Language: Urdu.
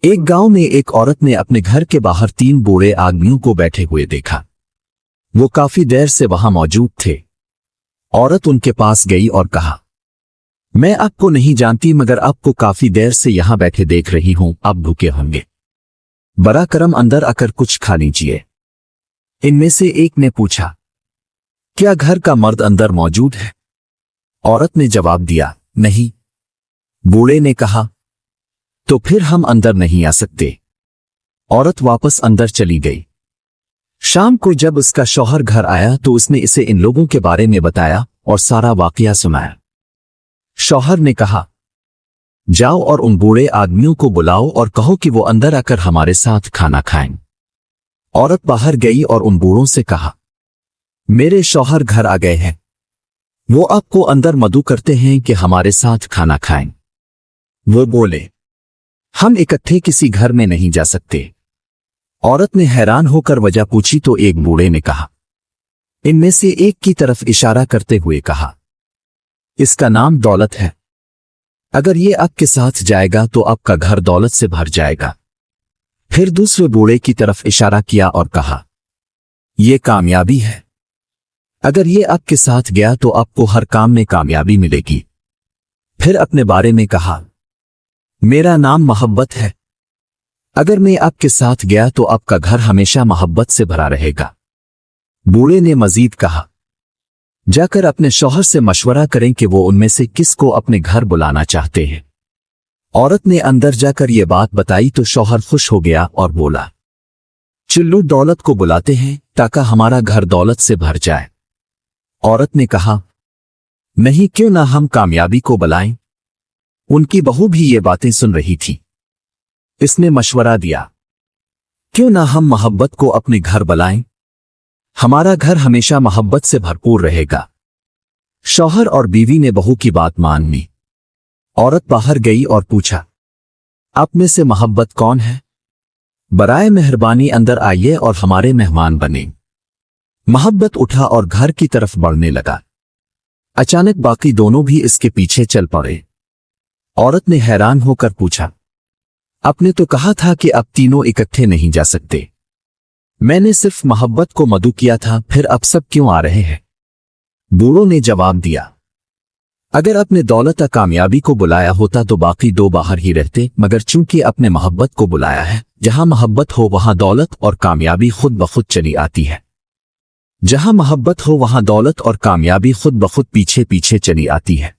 ایک گاؤں میں ایک عورت نے اپنے گھر کے باہر 3 بوڑھے آدمیوں کو بیٹھے ہوئے دیکھا۔ وہ کافی دیر سے وہاں موجود تھے۔ عورت ان کے پاس گئی اور کہا، میں آپ کو نہیں جانتی مگر آپ کو کافی دیر سے یہاں بیٹھے دیکھ رہی ہوں، آپ بھوکے ہوں گے، برا کرم اندر آ کر کچھ کھا لیجیے۔ ان میں سے ایک نے پوچھا، کیا گھر کا مرد اندر موجود ہے؟ عورت نے جواب دیا، نہیں۔ بوڑھے نے کہا، تو پھر ہم اندر نہیں آ سکتے۔ عورت واپس اندر چلی گئی۔ شام کو جب اس کا شوہر گھر آیا تو اس نے اسے ان لوگوں کے بارے میں بتایا اور سارا واقعہ سنایا۔ شوہر نے کہا، جاؤ اور ان بوڑھے آدمیوں کو بلاؤ اور کہو کہ وہ اندر آ کر ہمارے ساتھ کھانا کھائیں۔ عورت باہر گئی اور ان بوڑھوں سے کہا، میرے شوہر گھر آ گئے ہیں، وہ آپ کو اندر مدعو کرتے ہیں کہ ہمارے ساتھ کھانا کھائیں۔ وہ بولے، ہم اکٹھے کسی گھر میں نہیں جا سکتے۔ عورت نے حیران ہو کر وجہ پوچھی تو ایک بوڑھے نے کہا، ان میں سے ایک کی طرف اشارہ کرتے ہوئے کہا، اس کا نام دولت ہے، اگر یہ آپ کے ساتھ جائے گا تو آپ کا گھر دولت سے بھر جائے گا۔ پھر دوسرے بوڑھے کی طرف اشارہ کیا اور کہا، یہ کامیابی ہے، اگر یہ آپ کے ساتھ گیا تو آپ کو ہر کام میں کامیابی ملے گی۔ پھر اپنے بارے میں کہا، میرا نام محبت ہے، اگر میں آپ کے ساتھ گیا تو آپ کا گھر ہمیشہ محبت سے بھرا رہے گا۔ بوڑھے نے مزید کہا، جا کر اپنے شوہر سے مشورہ کریں کہ وہ ان میں سے کس کو اپنے گھر بلانا چاہتے ہیں۔ عورت نے اندر جا کر یہ بات بتائی تو شوہر خوش ہو گیا اور بولا، چلو دولت کو بلاتے ہیں تاکہ ہمارا گھر دولت سے بھر جائے۔ عورت نے کہا، نہیں، کیوں نہ ہم کامیابی کو بلائیں؟ ان کی بہو بھی یہ باتیں سن رہی تھی۔ اس نے مشورہ دیا، کیوں نہ ہم محبت کو اپنے گھر بلائیں؟ ہمارا گھر ہمیشہ محبت سے بھرپور رہے گا۔ شوہر اور بیوی نے بہو کی بات مان لی۔ عورت باہر گئی اور پوچھا، آپ میں سے محبت کون ہے؟ برائے مہربانی اندر آئیے اور ہمارے مہمان بنیں۔ محبت اٹھا اور گھر کی طرف بڑھنے لگا۔ اچانک باقی دونوں بھی اس کے پیچھے چل پڑے۔ عورت نے حیران ہو کر پوچھا، آپ نے تو کہا تھا کہ اب تینوں اکٹھے نہیں جا سکتے۔ میں نے صرف محبت کو مدعو کیا تھا، پھر اب سب کیوں آ رہے ہیں؟ بوڑھوں نے جواب دیا، اگر اپنے دولت کامیابی کو بلایا ہوتا تو باقی 2 باہر ہی رہتے، مگر چونکہ اپنے محبت کو بلایا ہے، جہاں محبت ہو وہاں دولت اور کامیابی خود بخود چلی آتی ہے۔ جہاں محبت ہو وہاں دولت اور کامیابی خود بخود پیچھے پیچھے چلی آتی ہے۔